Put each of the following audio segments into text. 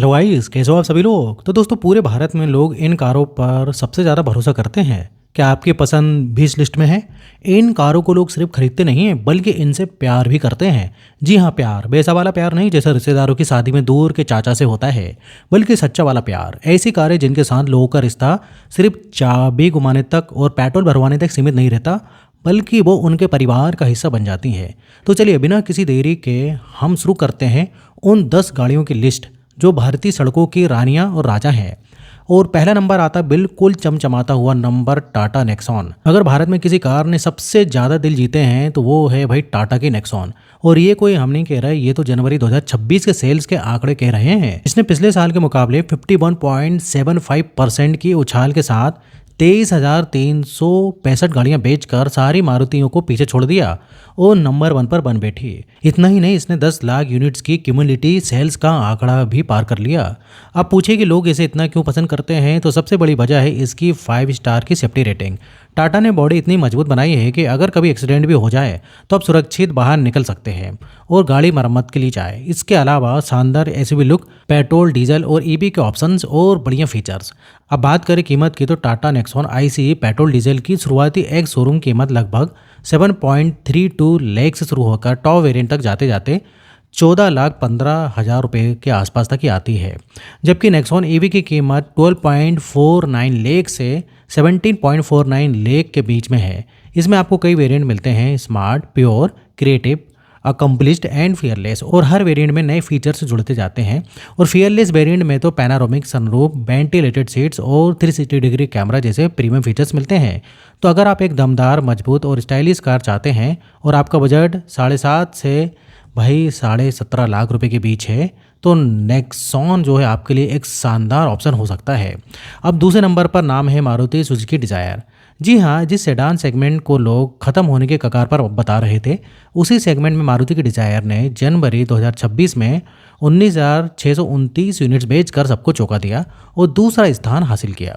Hello guys, कैसे हो आप सभी लोग। तो दोस्तों, पूरे भारत में लोग इन कारों पर सबसे ज़्यादा भरोसा करते हैं। क्या आपकी पसंद भी इस लिस्ट में है? इन कारों को लोग सिर्फ खरीदते नहीं हैं, बल्कि इनसे प्यार भी करते हैं। जी हाँ, प्यार वैसा वाला प्यार नहीं जैसा रिश्तेदारों की शादी में दूर के चाचा से होता है, बल्कि सच्चा वाला प्यार। ऐसी कारें जिनके साथ लोगों का रिश्ता सिर्फ चाबी घुमाने तक और पेट्रोल भरवाने तक सीमित नहीं रहता, बल्कि वो उनके परिवार का हिस्सा बन जाती हैं। तो चलिए, बिना किसी देरी के हम शुरू करते हैं उन 10 गाड़ियों की लिस्ट जो भारतीय सड़कों की रानियां और राजा हैं। और पहला नंबर आता बिल्कुल चमचमाता हुआ नंबर टाटा नेक्सॉन। अगर भारत में किसी कार ने सबसे ज़्यादा दिल जीते हैं तो वो है भाई टाटा की नेक्सॉन। और ये कोई हम नहीं कह रहा है, ये तो जनवरी 2026 के सेल्स के आंकड़े कह रहे हैं। इसने पिछले साल के मुकाबले 51.75% की उछाल के साथ 23,365 गाड़ियां बेचकर सारी मारुतियों को पीछे छोड़ दिया और नंबर 1 पर बन बैठी। इतना ही नहीं, इसने 10 लाख यूनिट्स की क्यूमुलेटिव सेल्स का आंकड़ा भी पार कर लिया। अब पूछे कि लोग इसे इतना क्यों पसंद करते हैं, तो सबसे बड़ी वजह है इसकी 5 स्टार की सेफ्टी रेटिंग। टाटा ने बॉडी इतनी मजबूत बनाई है कि अगर कभी एक्सीडेंट भी हो जाए तो आप सुरक्षित बाहर निकल सकते हैं और गाड़ी मरम्मत के लिए जाए। इसके अलावा शानदार एसयूवी लुक, पेट्रोल, डीजल और ईवी के ऑप्शंस और बढ़िया फीचर्स। अब बात करें कीमत की, तो Tata Nexon IC petrol diesel की शुरुआती एक शोरूम कीमत लगभग 7.32 लाख से शुरू होकर टॉप वेरिएंट तक जाते जाते 14,15,000 रुपये के आसपास तक ही आती है। जबकि नेक्सॉन ईवी की कीमत 12.49 लाख से 17.49 लाख के बीच में है। इसमें आपको कई वेरिएंट मिलते हैं: smart, pure, creative, accomplished and fearless. और हर वेरिएंट में नए फीचर्स जुड़ते जाते हैं। और फियरलेस वेरिएंट में तो पैनारोमिक सनरूफ, वेंटिलेटेड सीट्स और 360 डिग्री कैमरा जैसे प्रीमियम फीचर्स मिलते हैं। तो अगर आप एक दमदार, मजबूत और स्टाइलिश कार चाहते हैं और आपका बजट 7.5 से भाई 17.5 लाख रुपए के बीच है, तो नेक्सॉन जो है आपके लिए एक शानदार ऑप्शन हो सकता है। अब दूसरे नंबर पर नाम है मारुति सुजुकी डिजायर। जी हाँ, जिस सेडान सेगमेंट को लोग खत्म होने के कगार पर बता रहे थे, उसी सेगमेंट में मारुति की डिजायर ने जनवरी 2026 में 19,629 यूनिट्स बेचकर सबको चौंका दिया और दूसरा स्थान हासिल किया।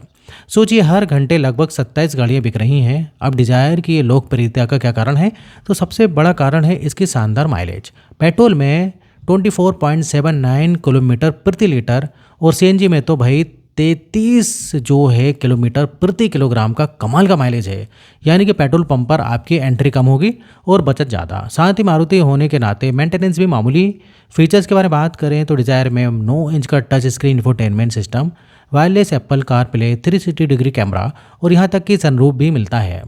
सोचिए, हर घंटे लगभग 27 गाड़ियां बिक रही हैं। अब डिजायर की ये लोकप्रियता का क्या कारण है? तो सबसे बड़ा कारण है इसकी शानदार माइलेज। पेट्रोल में 24.79 किलोमीटर प्रति लीटर और सीएनजी में तो भाई 33 जो है किलोमीटर प्रति किलोग्राम का कमाल का माइलेज है। यानी कि पेट्रोल पंप पर आपकी एंट्री कम होगी और बचत ज़्यादा। साथ ही मारुति होने के नाते मेंटेनेंस भी मामूली। फीचर्स के बारे में बात करें तो डिजायर में 9 इंच का touch screen infotainment system, wireless Apple car play, 360 degree camera और यहाँ तक कि सनरूफ भी मिलता है।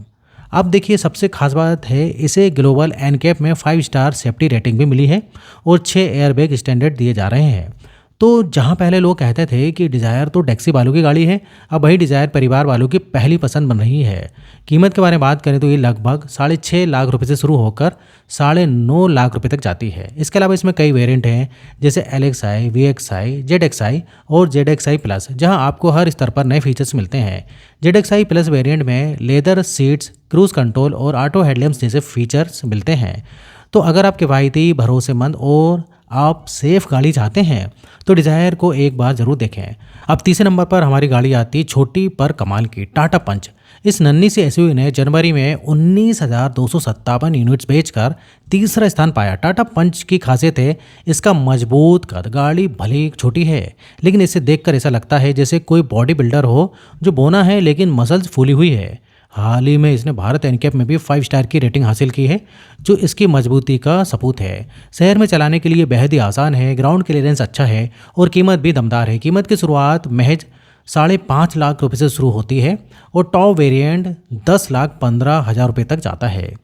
अब देखिए, सबसे खास बात है इसे ग्लोबल एनकैप में 5 स्टार सेफ्टी रेटिंग भी मिली है और 6 एयरबैग स्टैंडर्ड दिए जा रहे हैं। तो जहां पहले लोग कहते थे कि डिज़ायर तो टैक्सी वालों की गाड़ी है, अब वही डिज़ायर परिवार वालों की पहली पसंद बन रही है। कीमत के बारे में बात करें तो ये लगभग 6.5 लाख रुपए से शुरू होकर 9.5 लाख रुपए तक जाती है। इसके अलावा इसमें कई वेरिएंट हैं, जैसे LXI, VXI, ZXI और ZXI प्लस, जहां आपको हर स्तर पर नए फीचर्स मिलते हैं। ZXI प्लस वेरिएंट में लेदर सीट्स, क्रूज कंट्रोल और ऑटो हेडलैम्प्स जैसे फीचर्स मिलते हैं। तो अगर आप किफ़ायती, भरोसेमंद और आप सेफ गाड़ी चाहते हैं तो डिज़ायर को एक बार ज़रूर देखें। अब तीसरे नंबर पर हमारी गाड़ी आती छोटी पर कमाल की टाटा पंच। इस नन्ही सी एसयूवी ने जनवरी में 19,257 यूनिट्स बेचकर तीसरा स्थान पाया। टाटा पंच की खासियत है इसका मजबूत कद। गाड़ी भले छोटी है, लेकिन इसे देखकर ऐसा लगता है जैसे कोई बॉडी बिल्डर हो जो बोना है लेकिन मसल्स फूली हुई है। हाल ही में इसने भारत एनकैप में भी 5 स्टार की रेटिंग हासिल की है, जो इसकी मजबूती का सबूत है। शहर में चलाने के लिए बेहद ही आसान है, ग्राउंड क्लियरेंस अच्छा है और कीमत भी दमदार है। कीमत की शुरुआत महज 5.5 लाख रुपए से शुरू होती है और टॉप वेरिएंट 10,15,000 रुपये तक जाता है।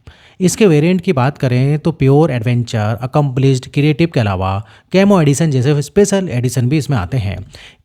इसके वेरिएंट की बात करें तो प्योर, एडवेंचर, अकम्पलिश्ड, क्रिएटिव के अलावा कैमो एडिशन जैसे स्पेशल एडिशन भी इसमें आते हैं।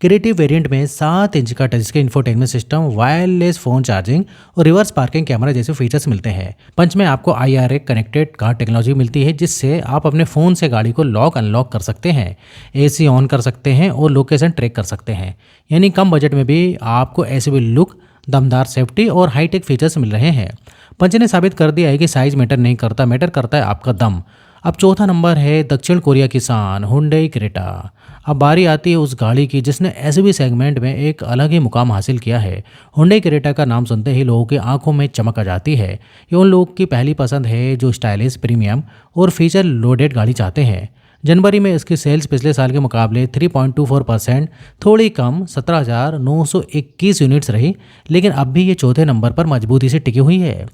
क्रिएटिव वेरिएंट में 7 इंच का touch screen infotainment system, wireless phone charging और रिवर्स पार्किंग कैमरा जैसे फीचर्स मिलते हैं। पंच में आपको IRA कनेक्टेड कार टेक्नोलॉजी मिलती है, जिससे आप अपने फ़ोन से गाड़ी को लॉक अनलॉक कर सकते हैं, AC ऑन कर सकते हैं और लोकेशन ट्रैक कर सकते हैं। यानी कम बजट में भी आपको ऐसे भी लुक, दमदार सेफ्टी और हाईटेक फीचर्स मिल रहे हैं। पंच ने साबित कर दिया है कि साइज मैटर नहीं करता, मैटर करता है आपका दम। अब चौथा नंबर है दक्षिण कोरिया की शान हुंडई क्रेटा। अब बारी आती है उस गाड़ी की जिसने एसयूवी सेगमेंट में एक अलग ही मुकाम हासिल किया है। हुंडई क्रेटा का नाम सुनते ही लोगों की आंखों में चमक आ जाती है। ये उन लोगों की पहली पसंद है जो स्टाइलिश, प्रीमियम और फीचर लोडेड गाड़ी चाहते हैं। जनवरी में इसकी सेल्स पिछले साल के मुकाबले 3.24% थोड़ी कम 17,921 यूनिट्स रही, लेकिन अब भी ये चौथे नंबर पर मजबूती से टिकी हुई है।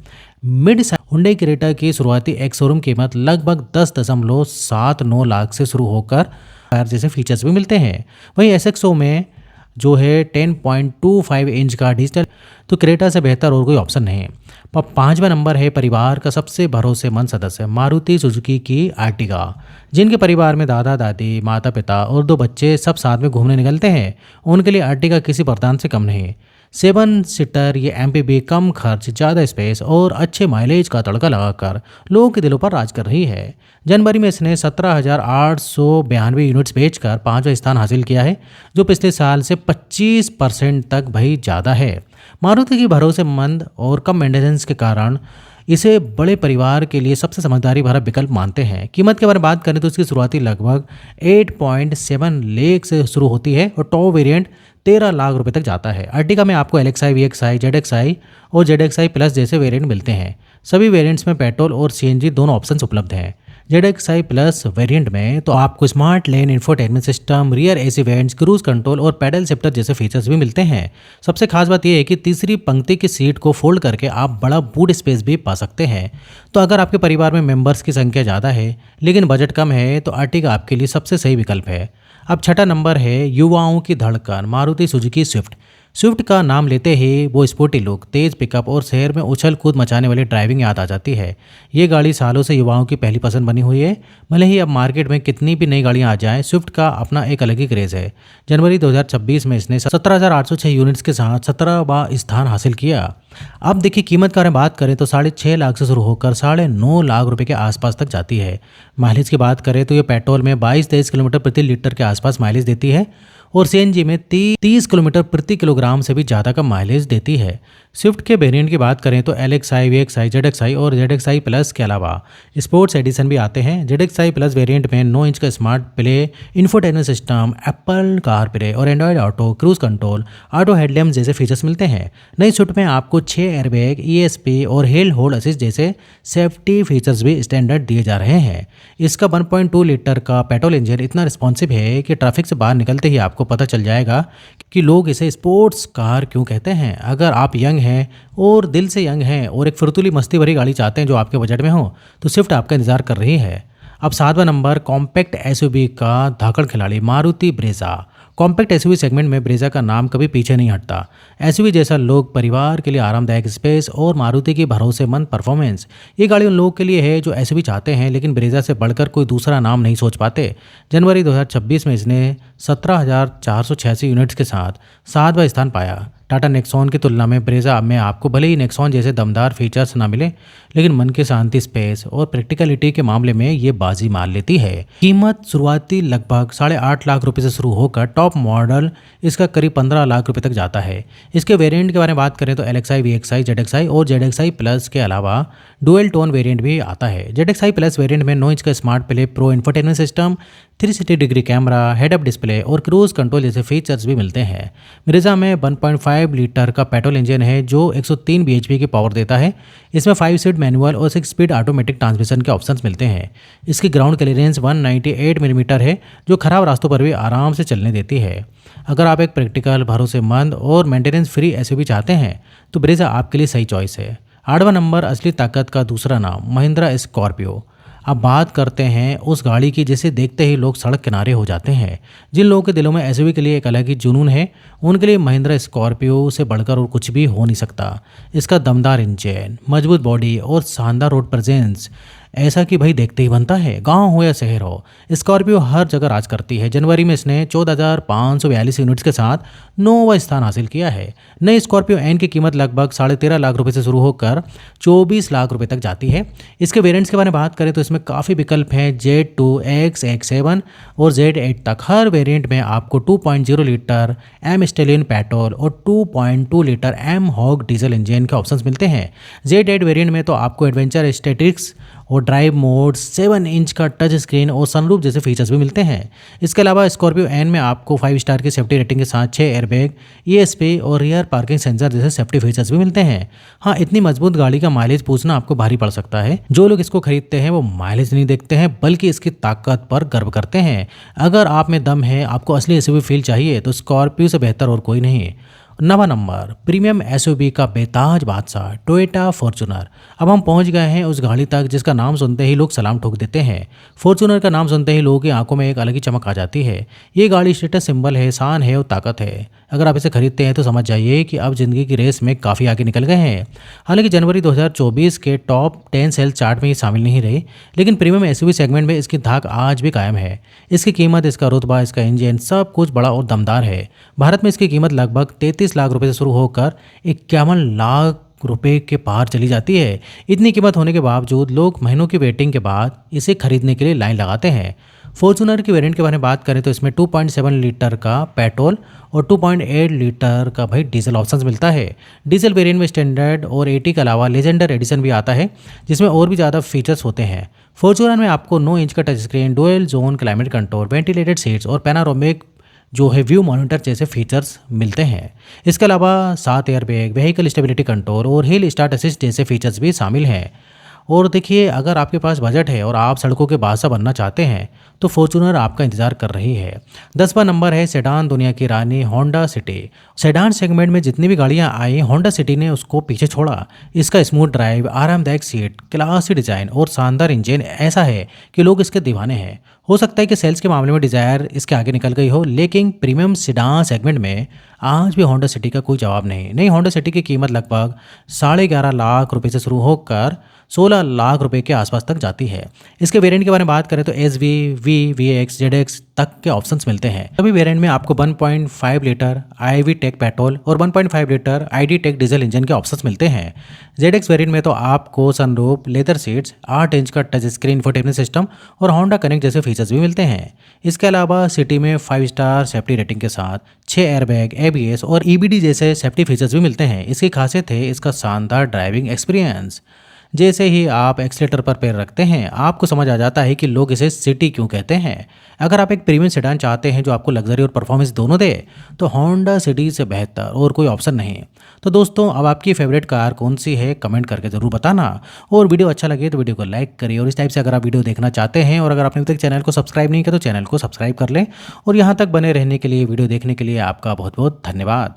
मिड हुंडई क्रेटा की शुरुआती एक्स शोरूम कीमत लगभग 10.79 लाख से शुरू होकर जैसे फीचर्स भी मिलते हैं। वहीं एसएक्सओ में जो है 10.25 इंच का डिजिटल, तो क्रेटा से बेहतर और कोई ऑप्शन नहीं। पर पाँचवा नंबर है परिवार का सबसे भरोसेमंद सदस्य मारुति सुजुकी की आर्टिगा, जिनके परिवार में दादा दादी, माता पिता और 2 बच्चे सब साथ में घूमने निकलते हैं। उनके लिए आर्टिगा किसी वरदान से कम नहीं। 7 सीटर ये एमपीवी कम खर्च, ज़्यादा स्पेस और अच्छे माइलेज का तड़का लगाकर लोगों के दिलों पर राज कर रही है। जनवरी में इसने 17,892 यूनिट्स बेचकर 5वां स्थान हासिल किया है, जो पिछले साल से 25% तक भाई ज़्यादा है। मारुति की भरोसेमंद और कम मेंटेनेंस के कारण इसे बड़े परिवार के लिए सबसे समझदारी भरा विकल्प मानते हैं। कीमत के बारे में बात करें तो इसकी शुरुआती लगभग 8.7 लाख से शुरू होती है और टॉप वेरिएंट 13 लाख रुपए तक जाता है। अर्टिगा में आपको LXi, VXi, ZXi और ZXi प्लस जैसे वेरिएंट मिलते हैं। सभी वेरिएंट्स में पेट्रोल और CNG दोनों ऑप्शंस उपलब्ध हैं। ZXi प्लस वेरिएंट में तो आपको smart lane infotainment system, rear AC vents, cruise control और पैडल शिफ्टर जैसे फीचर्स भी मिलते हैं। सबसे खास बात यह है कि तीसरी पंक्ति की सीट को फोल्ड करके आप बड़ा बूट स्पेस भी पा सकते हैं। तो अगर आपके परिवार में मेंबर्स की संख्या ज़्यादा है लेकिन बजट कम है तो अर्टिगा आपके लिए सबसे सही विकल्प है। अब छठा नंबर है युवाओं की धड़कन मारुति सुजुकी स्विफ्ट। स्विफ्ट का नाम लेते ही वो स्पोर्टी लुक, तेज़ पिकअप और शहर में उछल कूद मचाने वाली ड्राइविंग याद आ जाती है। ये गाड़ी सालों से युवाओं की पहली पसंद बनी हुई है। भले ही अब मार्केट में कितनी भी नई गाड़ियां आ जाएं, स्विफ्ट का अपना एक अलग ही क्रेज़ है। जनवरी 2026 में इसने 17,806 यूनिट्स के साथ 17वां स्थान हासिल किया। अब देखिए कीमत के बारे में बात करें तो 6.5 लाख से शुरू होकर 9.5 लाख रुपए के आसपास तक जाती है। माइलेज की बात करें तो ये पेट्रोल में 22-23 किलोमीटर प्रति लीटर के आसपास माइलेज देती है और CNG में 30 किलोमीटर प्रति किलोग्राम से भी ज़्यादा का माइलेज देती है। स्विफ्ट के वेरिएंट की बात करें तो LXi, VXi, ZXi और ZXi प्लस के अलावा स्पोर्ट्स एडिशन भी आते हैं। ZXi प्लस वेरिएंट में 9 इंच का smart play infotainment system, Apple CarPlay और Android Auto, cruise control, auto headlamp जैसे फीचर्स मिलते हैं। नई स्विफ्ट में आपको 6 एयरबैग, ESP और हिल होल्ड असिस्ट जैसे सेफ्टी फीचर्स भी स्टैंडर्ड दिए जा रहे हैं। इसका 1.2 लीटर का पेट्रोल इंजन इतना रिस्पॉन्सिव है कि ट्रैफिक से बाहर निकलते ही आपको पता चल जाएगा कि लोग इसे स्पोर्ट्स कार क्यों कहते हैं। अगर आप यंग हैं और दिल से यंग हैं और एक फुर्तीली मस्ती भरी गाड़ी चाहते हैं जो आपके बजट में हो, तो स्विफ्ट आपका इंतजार कर रही है। अब 7वां नंबर कॉम्पैक्ट SUV का धाकड़ खिलाड़ी Maruti Brezza. Compact SUV segment में ब्रेजा का नाम कभी पीछे नहीं हटता। SUV जैसा लोग परिवार के लिए आरामदायक स्पेस और मारुति की भरोसेमंद परफॉर्मेंस, ये गाड़ी उन लोगों के लिए है जो SUV चाहते हैं लेकिन ब्रेजा से बढ़कर कोई दूसरा नाम नहीं सोच पाते। जनवरी 2026 में इसने 17,486 यूनिट्स के साथ 7वां स्थान पाया। टाटा नेक्सॉन की तुलना में ब्रेजा में आपको भले ही नेक्सॉन जैसे दमदार फीचर्स ना मिले, लेकिन मन की शांति, स्पेस और प्रैक्टिकलिटी के मामले में ये बाजी मार लेती है। कीमत शुरुआती लगभग 8.5 लाख रुपए से शुरू होकर टॉप मॉडल इसका करीब 15 लाख रुपए तक जाता है। इसके वेरिएंट के बारे में बात करें तो LXi, VXi, ZXi और ZXi प्लस के अलावा डुअल टोन वेरिएंट भी आता है। ZXi प्लस वेरिएंट में 9 इंच का smart play pro infotainment system, 360 degree camera, head up display और क्रूज कंट्रोल जैसे फीचर्स भी मिलते हैं। ब्रेजा में 1.5 लीटर का पेट्रोल इंजन है जो 103 bhp की पावर देता है। इसमें 5 स्पीड मैनुअल और 6 स्पीड ऑटोमेटिक ट्रांसमिशन के ऑप्शंस मिलते हैं। इसकी ग्राउंड क्लियरेंस 198 मिलीमीटर है जो खराब रास्तों पर भी आराम से चलने देती है। अगर आप एक प्रैक्टिकल, भरोसेमंद और मेंटेनेंस फ्री SUV चाहते हैं तो ब्रेजा आपके लिए सही चॉइस है। 8वां नंबर असली ताकत का दूसरा नाम महिंद्रा स्कॉर्पियो। अब बात करते हैं उस गाड़ी की जिसे देखते ही लोग सड़क किनारे हो जाते हैं। जिन लोगों के दिलों में SUV के लिए एक अलग ही जुनून है, उनके लिए महिंद्रा स्कॉर्पियो से बढ़कर और कुछ भी हो नहीं सकता। इसका दमदार इंजन, मजबूत बॉडी और शानदार रोड प्रेजेंस ऐसा कि भाई देखते ही बनता है, गांव हो या शहर हो, स्कॉर्पियो हर जगह राज करती है। जनवरी में इसने 14,542 यूनिट्स के साथ 9वां स्थान हासिल किया है। नई स्कॉर्पियो एन की कीमत लगभग 13.5 लाख रुपए से शुरू होकर 24 लाख रुपए तक जाती है। इसके वेरिएंट्स के बारे में बात करें तो इसमें काफ़ी विकल्प हैं। Z2, X, X7 और Z8 तक। हर वेरिएंट में आपको 2.0 लीटर एम स्टेलियन पेट्रोल और 2.2 litre M Hawk diesel engine के ऑप्शंस मिलते हैं। Z8 वेरिएंट में तो आपको एडवेंचर, एस्थेटिक्स और ड्राइव मोड, 7 इंच का टच स्क्रीन और सनरूफ जैसे फीचर्स भी मिलते हैं। इसके अलावा स्कॉर्पियो एन में आपको 5 स्टार की सेफ्टी रेटिंग के साथ 6 एयरबैग, ESP और रियर पार्किंग सेंसर जैसे सेफ्टी फीचर्स भी मिलते हैं। हाँ, इतनी मजबूत गाड़ी का माइलेज पूछना आपको भारी पड़ सकता है। जो लोग इसको खरीदते हैं वो माइलेज नहीं देखते हैं बल्कि इसकी ताकत पर गर्व करते हैं। अगर आप में दम है, आपको असली एसयूवी फील चाहिए तो स्कॉर्पियो से बेहतर और कोई नहीं। 9वां नंबर, प्रीमियम एसयूवी का बेताज बादशाह टोयोटा फॉर्च्यूनर। अब हम पहुंच गए हैं उस गाड़ी तक जिसका नाम सुनते ही लोग सलाम ठोक देते हैं। फॉर्च्यूनर का नाम सुनते ही लोगों की आंखों में एक अलग ही चमक आ जाती है। ये गाड़ी स्टेटस सिंबल है, शान है और ताकत है। अगर आप इसे खरीदते हैं तो समझ जाइए कि अब जिंदगी की रेस में काफ़ी आगे निकल गए हैं। हालांकि जनवरी 2024 के टॉप 10 सेल्स चार्ट में ये शामिल नहीं रही, लेकिन प्रीमियम एसयूवी सेगमेंट में इसकी धाक आज भी कायम है। इसकी कीमत, इसका रुतबा, इसका इंजन सब कुछ बड़ा और दमदार है। भारत में इसकी कीमत लगभग 33 लाख रुपए से शुरू होकर 51 लाख रुपए के पार चली जाती है। इतनी कीमत होने के बावजूद लोग महीनों की वेटिंग के बाद इसे खरीदने के लिए लाइन लगाते हैं। फॉर्च्यूनर की वेरिएंट के बारे में बात करें तो इसमें 2.7 लीटर का पेट्रोल और 2.8 लीटर का भाई डीजल ऑप्शंस मिलता है। डीजल वेरिएंट में स्टैंडर्ड और 80 के अलावा लेजेंडर एडिशन भी आता है जिसमें और भी ज़्यादा फीचर्स होते हैं। फॉर्च्यूनर में आपको 9 इंच का touch screen, dual zone climate control, ventilated seats और पैनारोमिक जो है व्यू मॉनिटर जैसे फीचर्स मिलते हैं। इसके अलावा 7 एयरबैग, व्हीकल स्टेबिलिटी कंट्रोल और हिल स्टार्ट असिस्ट जैसे फीचर्स भी शामिल हैं। और देखिए, अगर आपके पास बजट है और आप सड़कों के बादशाह बनना चाहते हैं तो फॉर्च्यूनर आपका इंतजार कर रही है। 10वां नंबर है सेडान दुनिया की रानी होंडा सिटी। सेडान सेगमेंट में जितनी भी गाड़ियां आई, होंडा सिटी ने उसको पीछे छोड़ा। इसका स्मूथ ड्राइव, आरामदायक सीट, क्लासी डिजाइन और शानदार इंजन ऐसा है कि लोग इसके दीवाने हैं। हो सकता है कि सेल्स के मामले में डिजायर इसके आगे निकल गई हो, लेकिन प्रीमियम सेडान सेगमेंट में आज भी होंडा सिटी का कोई जवाब नहीं। होंडा सिटी की कीमत लगभग 11.5 लाख रुपए से शुरू होकर 16 लाख रुपए के आसपास तक जाती है। इसके वेरिएंट के बारे में बात करें तो SV, V, VX, ZX तक के ऑप्शंस मिलते हैं। सभी वेरिएंट में आपको 1.5 लीटर IV टेक पेट्रोल और 1.5 litre ID tech diesel engine के ऑप्शंस मिलते हैं। ZX वेरिएंट में तो आपको सनरूफ, लेदर सीट्स, 8 इंच का टच स्क्रीन इंफोटेनमेंट सिस्टम और होंडा कनेक्ट जैसे फीचर्स भी मिलते हैं। इसके अलावा सिटी में 5 स्टार सेफ्टी रेटिंग के साथ 6 एयरबैग, ABS और EBD जैसे सेफ्टी फीचर्स भी मिलते हैं। इसकी खासियत है इसका शानदार ड्राइविंग एक्सपीरियंस। जैसे ही आप एक्सीलेटर पर पैर रखते हैं आपको समझ आ जाता है कि लोग इसे सिटी क्यों कहते हैं। अगर आप एक प्रीमियम सेडान चाहते हैं जो आपको लग्जरी और परफॉर्मेंस दोनों दे तो होंडा सिटी से बेहतर और कोई ऑप्शन नहीं। तो दोस्तों, अब आपकी फेवरेट कार कौन सी है कमेंट करके ज़रूर बताना। और वीडियो अच्छा लगे तो वीडियो को लाइक करिए। और इस टाइप से अगर आप वीडियो देखना चाहते हैं और अगर आपने अभी तक चैनल को सब्सक्राइब नहीं किया तो चैनल को सब्सक्राइब कर लें। और यहाँ तक बने रहने के लिए, वीडियो देखने के लिए आपका बहुत बहुत धन्यवाद।